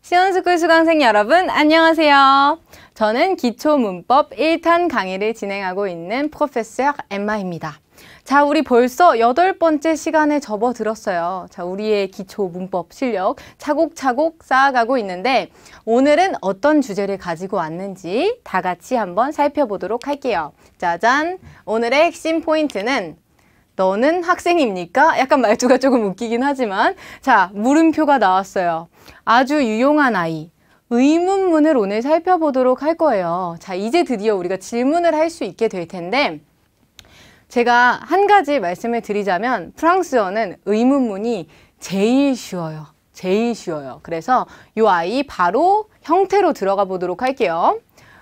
시원스쿨 수강생 여러분 안녕하세요. 저는 기초문법 1탄 강의를 진행하고 있는 프로페서 엠마입니다. 자, 우리 벌써 8번째 시간에 접어들었어요. 자, 우리의 기초 문법 실력 차곡차곡 쌓아가고 있는데 오늘은 어떤 주제를 가지고 왔는지 다 같이 한번 살펴보도록 할게요. 짜잔! 오늘의 핵심 포인트는 너는 학생입니까? 약간 말투가 조금 웃기긴 하지만 자, 물음표가 나왔어요. 아주 유용한 아이. 의문문을 오늘 살펴보도록 할 거예요. 자, 이제 드디어 우리가 질문을 할 수 있게 될 텐데 제가 한 가지 말씀을 드리자면 프랑스어는 의문문이 제일 쉬워요. 제일 쉬워요. 그래서 이 아이 바로 형태로 들어가 보도록 할게요.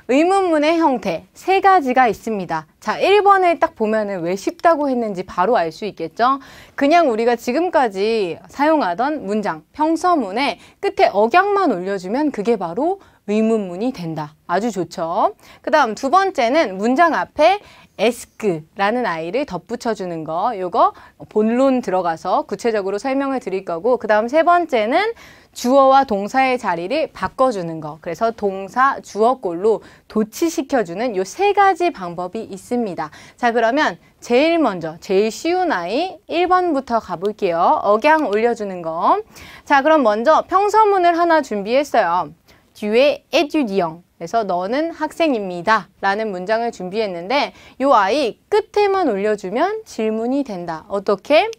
의문문의 형태 3가지가 있습니다. 자, 1번을 딱 보면은 왜 쉽다고 했는지 바로 알 수 있겠죠? 그냥 우리가 지금까지 사용하던 문장, 평서문의 끝에 억양만 올려주면 그게 바로 의문문이 된다. 아주 좋죠? 그 다음 2번째는 문장 앞에 에스크라는 아이를 덧붙여주는 거, 요거 본론 들어가서 구체적으로 설명을 드릴 거고, 그 다음 3번째는 주어와 동사의 자리를 바꿔주는 거. 그래서 동사, 주어꼴로 도치시켜주는 요 3가지 방법이 있습니다. 자, 그러면 제일 먼저, 제일 쉬운 아이 1번부터 가볼게요. 억양 올려주는 거. 자, 그럼 먼저 평서문을 하나 준비했어요. 뒤에 étudiant. 그래서 너는 학생입니다. 라는 문장을 준비했는데 이 아이 끝에만 올려주면 질문이 된다. 어떻게?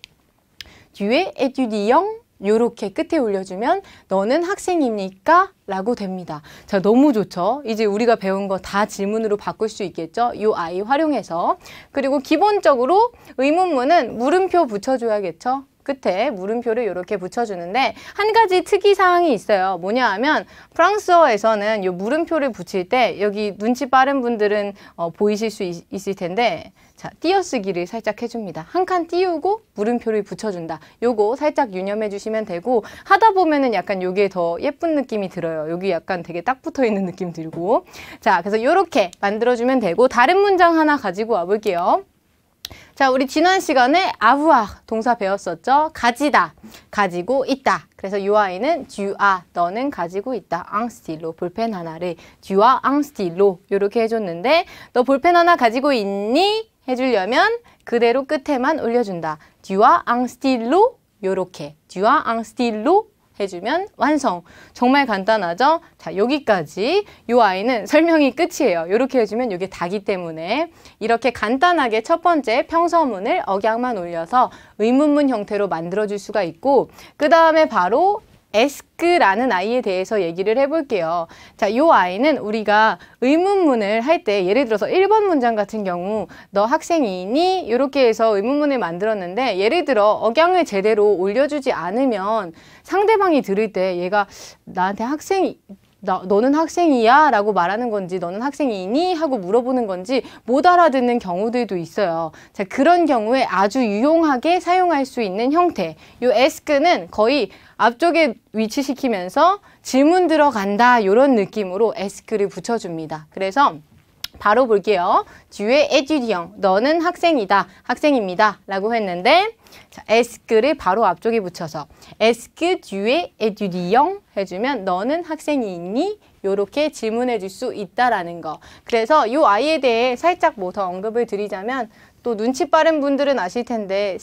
뒤에 étudiant 요렇게 끝에 올려주면 너는 학생입니까? 라고 됩니다. 자, 너무 좋죠? 이제 우리가 배운 거 다 질문으로 바꿀 수 있겠죠? 이 아이 활용해서. 그리고 기본적으로 의문문은 물음표 붙여줘야겠죠? 끝에 물음표를 이렇게 붙여주는데 한 가지 특이사항이 있어요. 뭐냐 하면 프랑스어에서는 이 물음표를 붙일 때 여기 눈치 빠른 분들은 보이실 수 있을 텐데 자, 띄어쓰기를 살짝 해줍니다. 한 칸 띄우고 물음표를 붙여준다. 요거 살짝 유념해 주시면 되고 하다 보면은 약간 요게 더 예쁜 느낌이 들어요. 여기 약간 되게 딱 붙어있는 느낌 들고 자, 그래서 요렇게 만들어주면 되고 다른 문장 하나 가지고 와볼게요. 자, 우리 지난 시간에 avoir 동사 배웠었죠? 가지다, 가지고 있다. 그래서 이 아이는 tu as, 너는 가지고 있다. un stylo, 볼펜 하나를 tu as un stylo 이렇게 해줬는데 너 볼펜 하나 가지고 있니? 해주려면 그대로 끝에만 올려준다. tu as un stylo 요렇게 tu as un stylo 해주면 완성. 정말 간단하죠? 자, 여기까지 이 아이는 설명이 끝이에요. 이렇게 해주면 이게 다기 때문에 이렇게 간단하게 첫 번째 평서문을 억양만 올려서 의문문 형태로 만들어줄 수가 있고 그 다음에 바로 에스크라는 아이에 대해서 얘기를 해볼게요. 자, 이 아이는 우리가 의문문을 할 때 예를 들어서 1번 문장 같은 경우 너 학생이니? 이렇게 해서 의문문을 만들었는데 예를 들어 억양을 제대로 올려주지 않으면 상대방이 들을 때 얘가 나한테 너는 학생이야? 라고 말하는 건지 너는 학생이니? 하고 물어보는 건지 못 알아듣는 경우들도 있어요. 자, 그런 경우에 아주 유용하게 사용할 수 있는 형태. 이 ask는 거의 앞쪽에 위치시키면서 질문 들어간다 이런 느낌으로 ask를 붙여줍니다. 그래서 바로 볼게요. 뒤에 étudiant, 너는 학생이다, 학생입니다 라고 했는데 자, ask를 바로 앞쪽에 붙여서 est-ce 뒤에 étudiant 해주면 너는 학생이 있니? 요렇게 질문해 줄 수 있다라는 거. 그래서 이 아이에 대해 살짝 뭐 더 언급을 드리자면 또 눈치 빠른 분들은 아실 텐데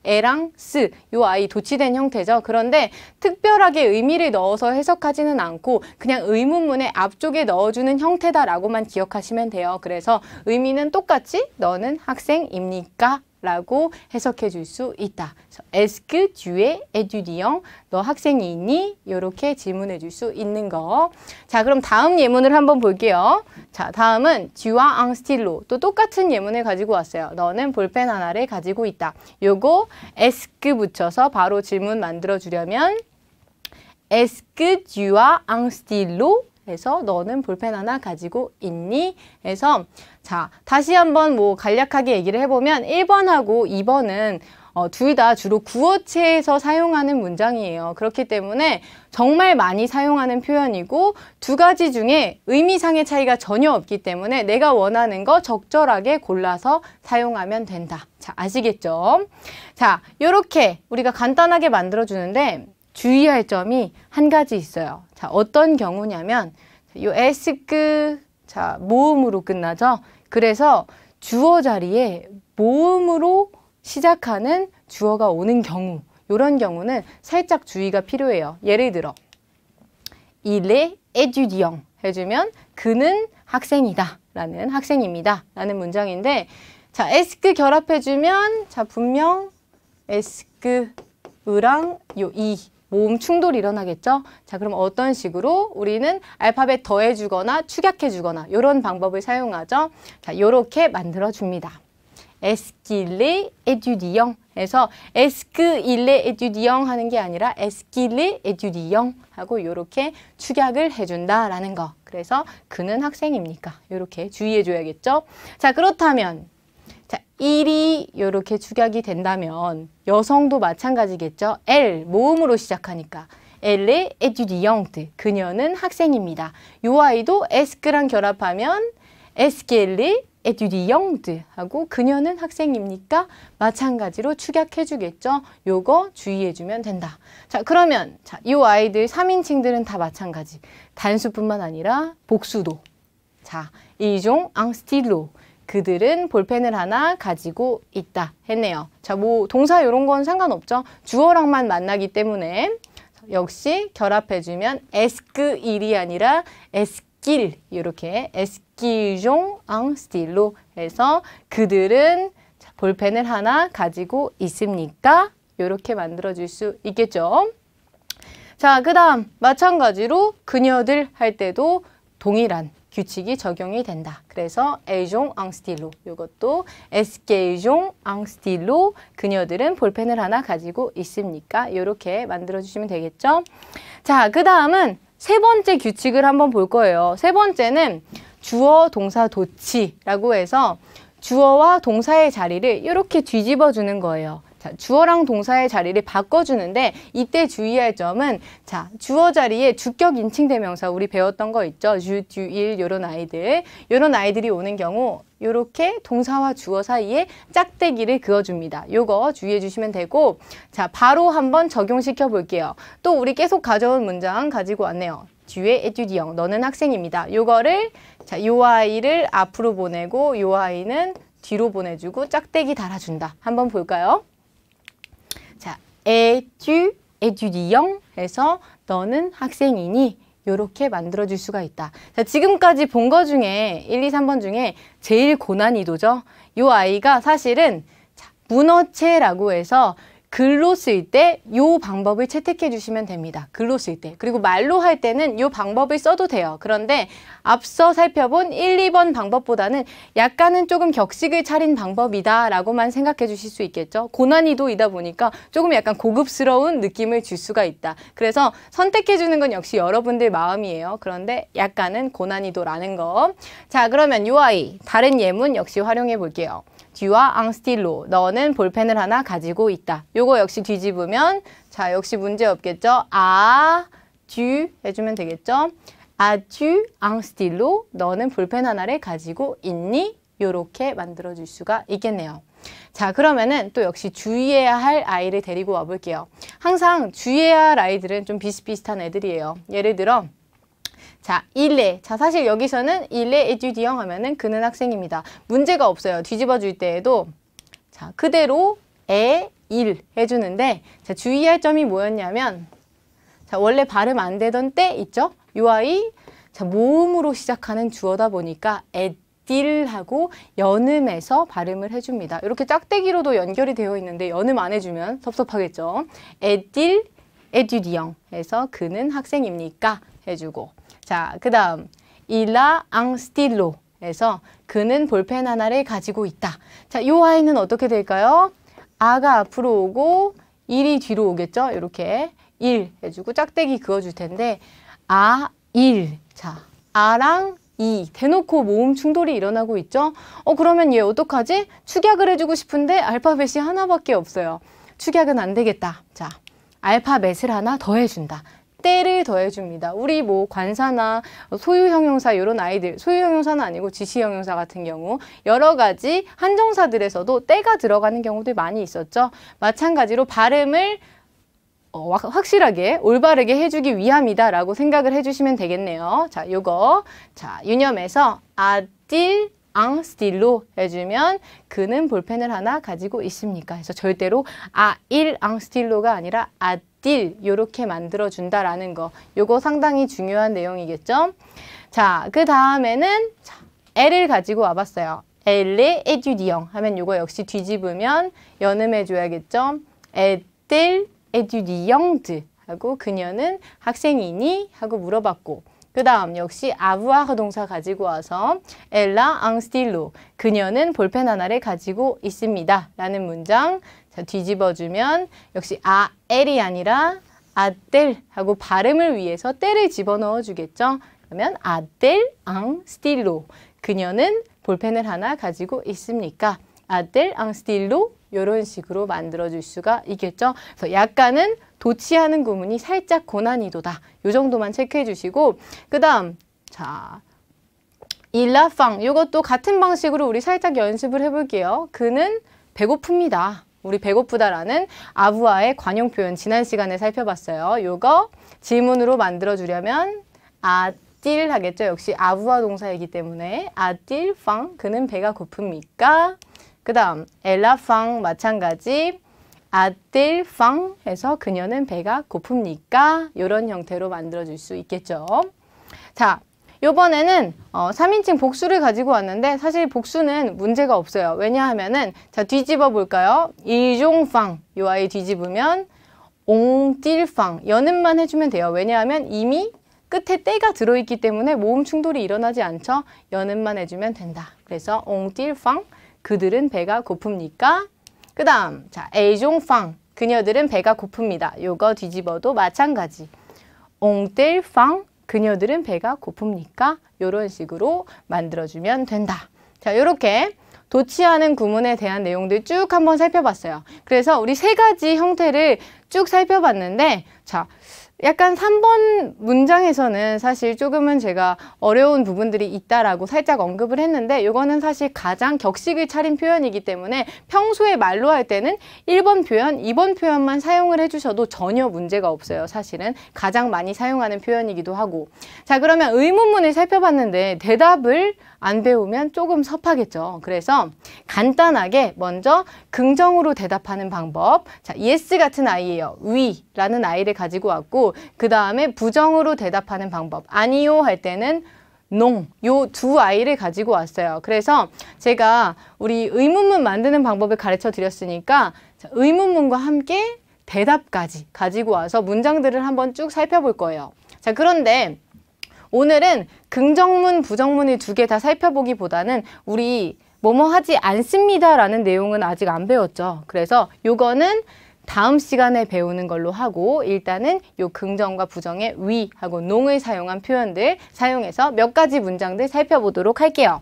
에랑 스, 요 아이 도치된 형태죠. 그런데 특별하게 의미를 넣어서 해석하지는 않고 그냥 의문문의 앞쪽에 넣어주는 형태다라고만 기억하시면 돼요. 그래서 의미는 똑같이 너는 학생입니까? 라고 해석해 줄 수 있다. est-ce tu es étudiant? 너 학생이 있니? 이렇게 질문해 줄 수 있는 거. 자, 그럼 다음 예문을 한번 볼게요. 자, 다음은 tu as un stylo. 또 똑같은 예문을 가지고 왔어요. 너는 볼펜 하나를 가지고 있다. 요거 est-ce 붙여서 바로 질문 만들어 주려면 est-ce tu as un stylo? 해서 너는 볼펜 하나 가지고 있니? 해서 자, 다시 한번 뭐 간략하게 얘기를 해보면 1번하고 2번은 둘 다 주로 구어체에서 사용하는 문장이에요. 그렇기 때문에 정말 많이 사용하는 표현이고 두 가지 중에 의미상의 차이가 전혀 없기 때문에 내가 원하는 거 적절하게 골라서 사용하면 된다. 자, 아시겠죠? 자, 요렇게 우리가 간단하게 만들어주는데 주의할 점이 한 가지 있어요. 자, 어떤 경우냐면 요 에스크 자, 모음으로 끝나죠. 그래서 주어 자리에 모음으로 시작하는 주어가 오는 경우, 이런 경우는 살짝 주의가 필요해요. 예를 들어 Il est étudiant 해주면 그는 학생이다 라는 학생입니다 라는 문장인데, 자, 에스크 결합해주면 자, 분명 에스크랑 요 이 모음 충돌이 일어나겠죠? 자, 그럼 어떤 식으로 우리는 알파벳 더해주거나 축약해주거나 이런 방법을 사용하죠? 자, 요렇게 만들어줍니다. Est-ce qu'il est étudiant 해서 Est-ce qu'il est étudiant 하는 게 아니라 Est-ce qu'il est étudiant 하고 요렇게 축약을 해준다라는 거. 그래서 그는 학생입니까? 요렇게 주의해줘야겠죠? 자, 그렇다면 자, 일이 이렇게 축약이 된다면 여성도 마찬가지겠죠. Elle, 모음으로 시작하니까. Elle est étudiante, 그녀는 학생입니다. 요 아이도 에스크랑 결합하면 Est-ce qu'elle est étudiante 하고 그녀는 학생입니까? 마찬가지로 축약해주겠죠. 요거 주의해주면 된다. 자, 그러면 자, 요 아이들 3인칭들은 다 마찬가지. 단수뿐만 아니라 복수도. 자, ils ont un stylo. 그들은 볼펜을 하나 가지고 있다 했네요. 자, 뭐 동사 이런 건 상관없죠. 주어랑만 만나기 때문에 역시 결합해주면 에스크 일이 아니라 에스킬 이렇게 에스키종 앙 스틸로 해서 그들은 볼펜을 하나 가지고 있습니까? 이렇게 만들어줄 수 있겠죠. 자, 그 다음 마찬가지로 그녀들 할 때도 동일한 규칙이 적용이 된다. 그래서 elles ont un stylo. 이것도 est-ce qu'elles ont un stylo? 그녀들은 볼펜을 하나 가지고 있습니까? 이렇게 만들어주시면 되겠죠. 자, 그 다음은 세 번째 규칙을 한번 볼 거예요. 세 번째는 주어, 동사, 도치라고 해서 주어와 동사의 자리를 이렇게 뒤집어 주는 거예요. 자, 주어랑 동사의 자리를 바꿔주는데 이때 주의할 점은 자, 주어 자리에 주격 인칭 대명사 우리 배웠던 거 있죠? 주, 듀, 일 이런 아이들. 이런 아이들이 오는 경우 이렇게 동사와 주어 사이에 짝대기를 그어줍니다. 요거 주의해 주시면 되고, 자, 바로 한번 적용시켜 볼게요. 또 우리 계속 가져온 문장 가지고 왔네요. 뒤에 étudiant, 너는 학생입니다. 요거를 자, 요 아이를 앞으로 보내고 요 아이는 뒤로 보내주고 짝대기 달아준다. 한번 볼까요? 자, es-tu étudiant 해서 너는 학생이니? 이렇게 만들어줄 수가 있다. 자, 지금까지 본 거 중에 1, 2, 3번 중에 제일 고난이도죠. 이 아이가 사실은 자, 문어체라고 해서 글로 쓸 때 이 방법을 채택해 주시면 됩니다. 글로 쓸 때. 그리고 말로 할 때는 이 방법을 써도 돼요. 그런데 앞서 살펴본 1, 2번 방법보다는 약간은 조금 격식을 차린 방법이다 라고만 생각해 주실 수 있겠죠. 고난이도이다 보니까 조금 약간 고급스러운 느낌을 줄 수가 있다. 그래서 선택해 주는 건 역시 여러분들 마음이에요. 그런데 약간은 고난이도라는 거. 자, 그러면 이 아이 다른 예문 역시 활용해 볼게요. 듀와 앙스틸로, 너는 볼펜을 하나 가지고 있다. 요거 역시 뒤집으면 자, 역시 문제 없겠죠. 아, 듀 해주면 되겠죠. 아, 듀 앙스틸로, 너는 볼펜 하나를 가지고 있니? 요렇게 만들어줄 수가 있겠네요. 자, 그러면은 또 역시 주의해야 할 아이를 데리고 와볼게요. 항상 주의해야 할 아이들은 좀 비슷비슷한 애들이에요. 예를 들어 자, 일레. 자, 사실 여기서는 일레 에튜디앙 하면은 그는 학생입니다. 문제가 없어요. 뒤집어 줄 때에도 자, 그대로 일 해주는데 자, 주의할 점이 뭐였냐면 자, 원래 발음 안 되던 때 있죠? 요 아이 자, 모음으로 시작하는 주어다 보니까 에딜하고 연음해서 발음을 해줍니다. 이렇게 짝대기로도 연결이 되어 있는데 연음 안 해주면 섭섭하겠죠? 에딜 에튜디앙 해서 그는 학생입니까? 해주고 자, 그 다음 Il a un stylo 해서 그는 볼펜 하나를 가지고 있다. 자, 이 아이는 어떻게 될까요? 아가 앞으로 오고 일이 뒤로 오겠죠? 이렇게 일 해주고 짝대기 그어줄 텐데 아, 일. 자, 아랑 이 대놓고 모음 충돌이 일어나고 있죠? 그러면 얘 어떡하지? 축약을 해주고 싶은데 알파벳이 하나밖에 없어요. 축약은 안 되겠다. 자, 알파벳을 하나 더 해준다. 때를 더해줍니다. 우리 뭐 관사나 소유형용사 이런 아이들, 소유형용사는 아니고 지시형용사 같은 경우 여러 가지 한정사들에서도 때가 들어가는 경우도 많이 있었죠. 마찬가지로 발음을 확실하게 올바르게 해주기 위함이다 라고 생각을 해주시면 되겠네요. 자, 요거. 자, 유념해서 a-t-il un stylo 해주면 그는 볼펜을 하나 가지고 있습니까? 그래서 절대로 a-il un stylo가 아니라 a-t-il 요렇게 만들어준다라는 거. 요거 상당히 중요한 내용이겠죠? 자, 그 다음에는 elle을 가지고 와봤어요. elle est étudiant 하면 요거 역시 뒤집으면 연음해줘야겠죠? est-elle étudiante 하고 그녀는 학생이니? 하고 물어봤고 그 다음 역시 avoir 동사 가지고 와서 elle a un stylo 그녀는 볼펜 하나를 가지고 있습니다 라는 문장 자, 뒤집어주면 역시 elle이 아니라 a-t-elle 하고 발음을 위해서 떼를 집어넣어 주겠죠 그러면 a-t-elle un stylo 그녀는 볼펜을 하나 가지고 있습니까? a-t-elle un stylo 이런 식으로 만들어줄 수가 있겠죠. 그래서 약간은 도치하는 구문이 살짝 고난이도다. 이 정도만 체크해 주시고 그 다음 자 il a faim 이것도 같은 방식으로 우리 살짝 연습을 해볼게요. 그는 배고픕니다. 우리 배고프다라는 아부아의 관용 표현 지난 시간에 살펴봤어요. 이거 질문으로 만들어주려면 a-t-il 하겠죠. 역시 아부아 동사이기 때문에 a-t-il faim 그는 배가 고픕니까? 그 다음 elle a faim 마찬가지 a-t-elle faim 해서 그녀는 배가 고픕니까? 이런 형태로 만들어줄 수 있겠죠. 자, 요번에는 3인칭 복수를 가지고 왔는데 사실 복수는 문제가 없어요. 왜냐하면은 자 뒤집어 볼까요? ils ont faim 요 아이 뒤집으면 ont-ils faim 연음만 해주면 돼요. 왜냐하면 이미 끝에 때가 들어있기 때문에 모음 충돌이 일어나지 않죠. 연음만 해주면 된다. 그래서 ont-ils faim 그들은 배가 고픕니까? 그 다음 자 elles ont faim 그녀들은 배가 고픕니다. 요거 뒤집어도 마찬가지 ont-elles faim 그녀들은 배가 고픕니까? 이런 식으로 만들어주면 된다. 자, 이렇게 도치하는 구문에 대한 내용들 쭉 한번 살펴봤어요. 그래서 우리 세 가지 형태를 쭉 살펴봤는데 자, 약간 3번 문장에서는 사실 조금은 제가 어려운 부분들이 있다라고 살짝 언급을 했는데 이거는 사실 가장 격식을 차린 표현이기 때문에 평소에 말로 할 때는 1번 표현, 2번 표현만 사용을 해주셔도 전혀 문제가 없어요. 사실은 가장 많이 사용하는 표현이기도 하고 자 그러면 의문문을 살펴봤는데 대답을 안 배우면 조금 섭하겠죠. 그래서 간단하게 먼저 긍정으로 대답하는 방법 자 yes 같은 아이예요. we 라는 아이를 가지고 왔고 그 다음에 부정으로 대답하는 방법 아니요 할 때는 non 요 두 아이를 가지고 왔어요. 그래서 제가 우리 의문문 만드는 방법을 가르쳐 드렸으니까 의문문과 함께 대답까지 가지고 와서 문장들을 한번 쭉 살펴볼 거예요. 자 그런데 오늘은 긍정문, 부정문을 두 개 다 살펴보기보다는 우리 뭐뭐 하지 않습니다 라는 내용은 아직 안 배웠죠. 그래서 요거는 다음 시간에 배우는 걸로 하고 일단은 요 긍정과 부정의 we 하고 non을 사용한 표현들 사용해서 몇 가지 문장들 살펴보도록 할게요.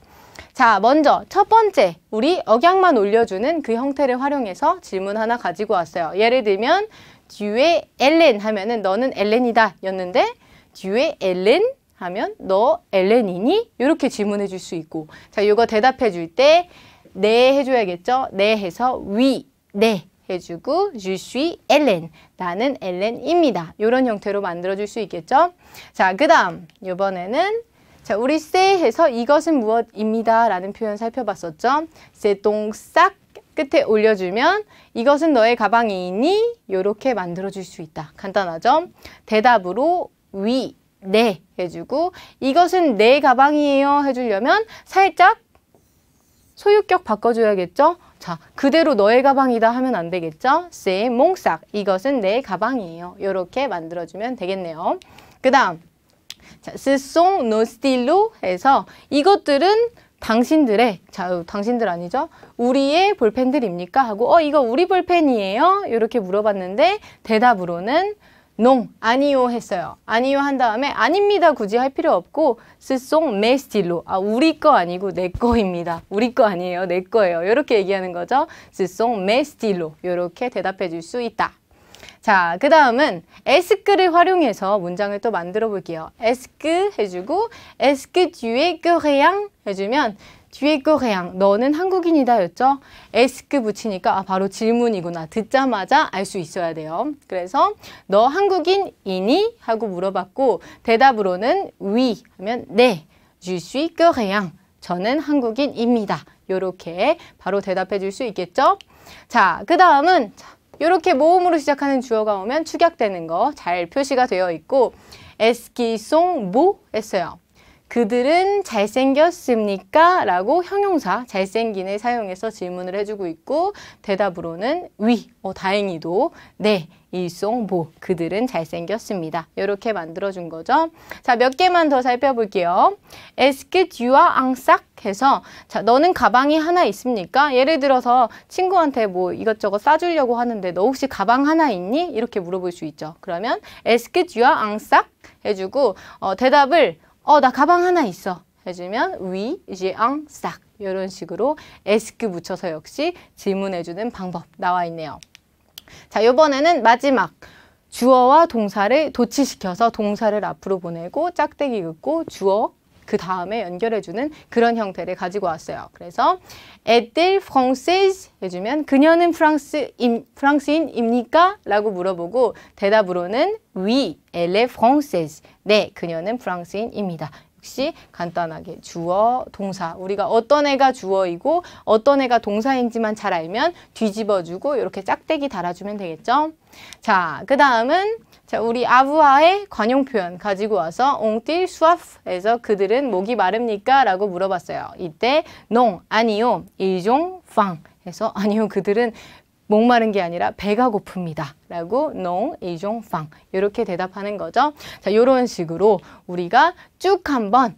자, 먼저 첫 번째 우리 억양만 올려주는 그 형태를 활용해서 질문 하나 가지고 왔어요. 예를 들면 tu es Hélène 하면은 너는 엘렌이다 였는데 tu es Hélène 하면 너 엘렌이니? 이렇게 질문해 줄 수 있고 자, 이거 대답해 줄 때 네 해줘야겠죠? 네 해서 oui, 네 해주고 je suis Hélène, 나는 엘렌입니다. 이런 형태로 만들어 줄 수 있겠죠? 자, 그 다음 이번에는 자, 우리 c'est 해서 이것은 무엇입니다 라는 표현 살펴봤었죠? c'est ton sac 끝에 올려주면 이것은 너의 가방이니? 이렇게 만들어 줄 수 있다. 간단하죠? 대답으로 oui, 네 해주고 이것은 내 가방이에요 해주려면 살짝 소유격 바꿔줘야겠죠? 자, 그대로 너의 가방이다 하면 안 되겠죠? c'est mon sac, 이것은 내 가방이에요. 이렇게 만들어주면 되겠네요. 그 다음 자, ce sont nos stylos 해서 이것들은 당신들의, 자, 당신들 아니죠? 우리의 볼펜들입니까? 하고 이거 우리 볼펜이에요? 이렇게 물어봤는데 대답으로는 non, 아니요 했어요. 아니요 한 다음에 아닙니다 굳이 할 필요 없고 ce sont mes stylos. 우리 거 아니고 내 거입니다. 우리 거 아니에요. 내 거예요. 이렇게 얘기하는 거죠. ce sont mes stylos. 이렇게 대답해 줄 수 있다. 자, 그 다음은 est-ce-를 활용해서 문장을 또 만들어 볼게요. est-ce 해주고 est-ce que tu es coréen 해주면 tu es coréen. 너는 한국인이다 였죠. 에스크 붙이니까 바로 질문이구나. 듣자마자 알 수 있어야 돼요. 그래서 너 한국인이니? 하고 물어봤고 대답으로는 oui 하면 네. Je suis coréen. 저는 한국인입니다. 요렇게 바로 대답해 줄 수 있겠죠? 자, 그 다음은 이렇게 모음으로 시작하는 주어가 오면 축약되는 거 잘 표시가 되어 있고 Est-ce qu'ils sont beaux? 했어요. 그들은 잘생겼습니까? 라고 형용사 잘생긴을 사용해서 질문을 해주고 있고 대답으로는 oui, 다행히도 네, ils sont beaux. 그들은 잘생겼습니다. 이렇게 만들어준 거죠. 자, 몇 개만 더 살펴볼게요. Est-ce que tu as un sac? 해서 자, 너는 가방이 하나 있습니까? 예를 들어서 친구한테 뭐 이것저것 싸주려고 하는데 너 혹시 가방 하나 있니? 이렇게 물어볼 수 있죠. 그러면 Est-ce que tu as un sac? 해주고 대답을 나 가방 하나 있어. 해주면 oui, j'ai un sac. 이런 식으로 에스크 붙여서 역시 질문해주는 방법 나와 있네요. 자, 이번에는 마지막 주어와 동사를 도치시켜서 동사를 앞으로 보내고 짝대기 긋고 주어 그 다음에 연결해주는 그런 형태를 가지고 왔어요. 그래서 est-elle française? 해주면 그녀는 프랑스인입니까? 라고 물어보고 대답으로는 oui, elle est française. 네, 그녀는 프랑스인입니다. 역시 간단하게 주어, 동사. 우리가 어떤 애가 주어이고 어떤 애가 동사인지만 잘 알면 뒤집어주고 이렇게 짝대기 달아주면 되겠죠? 자, 그 다음은 자, 우리 아부아의 관용 표현 가지고 와서 ont-ils soif? 해서 그들은 목이 마릅니까? 라고 물어봤어요. 이때 non, 아니요, ils ont faim. 해서 아니요, 그들은 목마른 게 아니라 배가 고픕니다. 라고 non, ils ont faim. 이렇게 대답하는 거죠. 자, 이런 식으로 우리가 쭉 한번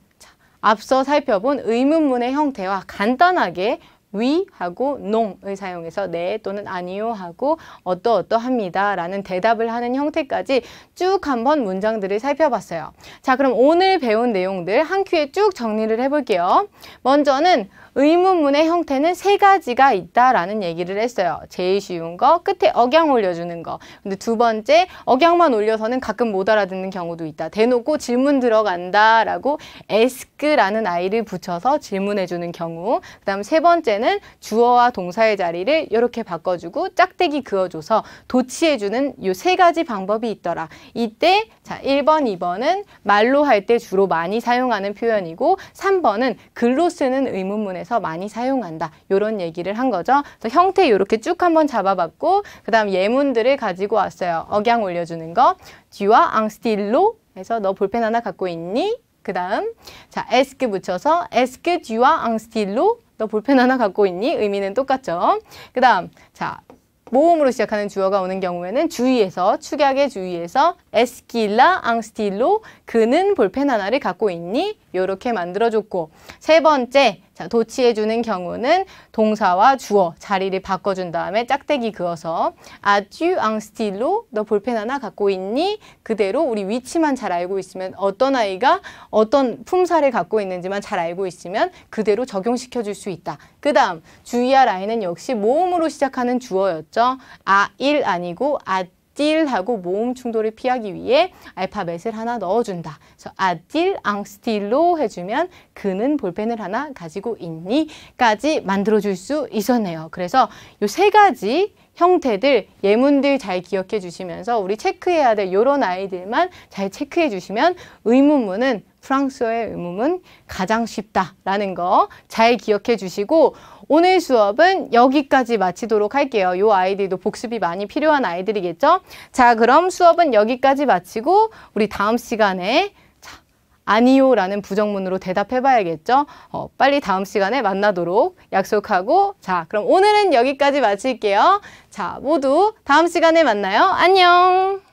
앞서 살펴본 의문문의 형태와 간단하게 oui 하고 non을 사용해서 네 또는 아니요 하고 어떠어떠합니다 라는 대답을 하는 형태까지 쭉 한번 문장들을 살펴봤어요. 자, 그럼 오늘 배운 내용들 한 큐에 쭉 정리를 해볼게요. 먼저는 의문문의 형태는 세 가지가 있다라는 얘기를 했어요. 제일 쉬운 거, 끝에 억양 올려주는 거. 근데 두 번째, 억양만 올려서는 가끔 못 알아듣는 경우도 있다. 대놓고 질문 들어간다라고 ask라는 아이를 붙여서 질문해주는 경우. 그 다음 세 번째는 주어와 동사의 자리를 이렇게 바꿔주고 짝대기 그어줘서 도치해주는 이 세 가지 방법이 있더라. 이때 자 1번, 2번은 말로 할 때 주로 많이 사용하는 표현이고 3번은 글로 쓰는 의문문에 서 많이 사용한다. 이런 얘기를 한 거죠. 그래서 형태 이렇게 쭉 한번 잡아봤고 그 다음 예문들을 가지고 왔어요. 억양 올려주는 거. Tu as un stylo? 해서 너 볼펜 하나 갖고 있니? 그 다음 자 est-ce 붙여서 est-ce que tu as un stylo? 너 볼펜 하나 갖고 있니? 의미는 똑같죠. 그 다음 자 모음으로 시작하는 주어가 오는 경우에는 주의해서 축약의 주의해서 est-ce qu'il a un stylo? 그는 볼펜 하나를 갖고 있니? 이렇게 만들어줬고 세 번째 자 도치해주는 경우는 동사와 주어 자리를 바꿔준 다음에 짝대기 그어서 as-tu un stylo? 너 볼펜 하나 갖고 있니? 그대로 우리 위치만 잘 알고 있으면 어떤 아이가 어떤 품사를 갖고 있는지만 잘 알고 있으면 그대로 적용시켜 줄 수 있다. 그 다음 주의할 아이는 역시 모음으로 시작하는 주어였죠. 일 아니고 하고 모음 충돌을 피하기 위해 알파벳을 하나 넣어준다. 그래서 a-t-il un stylo 해주면 그는 볼펜을 하나 가지고 있니? 까지 만들어줄 수 있었네요. 그래서 이 세 가지 형태들, 예문들 잘 기억해 주시면서 우리 체크해야 될 이런 아이들만 잘 체크해 주시면 의문문은 프랑스어의 의문문 가장 쉽다라는 거 잘 기억해 주시고 오늘 수업은 여기까지 마치도록 할게요. 이 아이들도 복습이 많이 필요한 아이들이겠죠? 자, 그럼 수업은 여기까지 마치고 우리 다음 시간에 아니요라는 부정문으로 대답해봐야겠죠? 빨리 다음 시간에 만나도록 약속하고 자, 그럼 오늘은 여기까지 마칠게요. 자, 모두 다음 시간에 만나요. 안녕!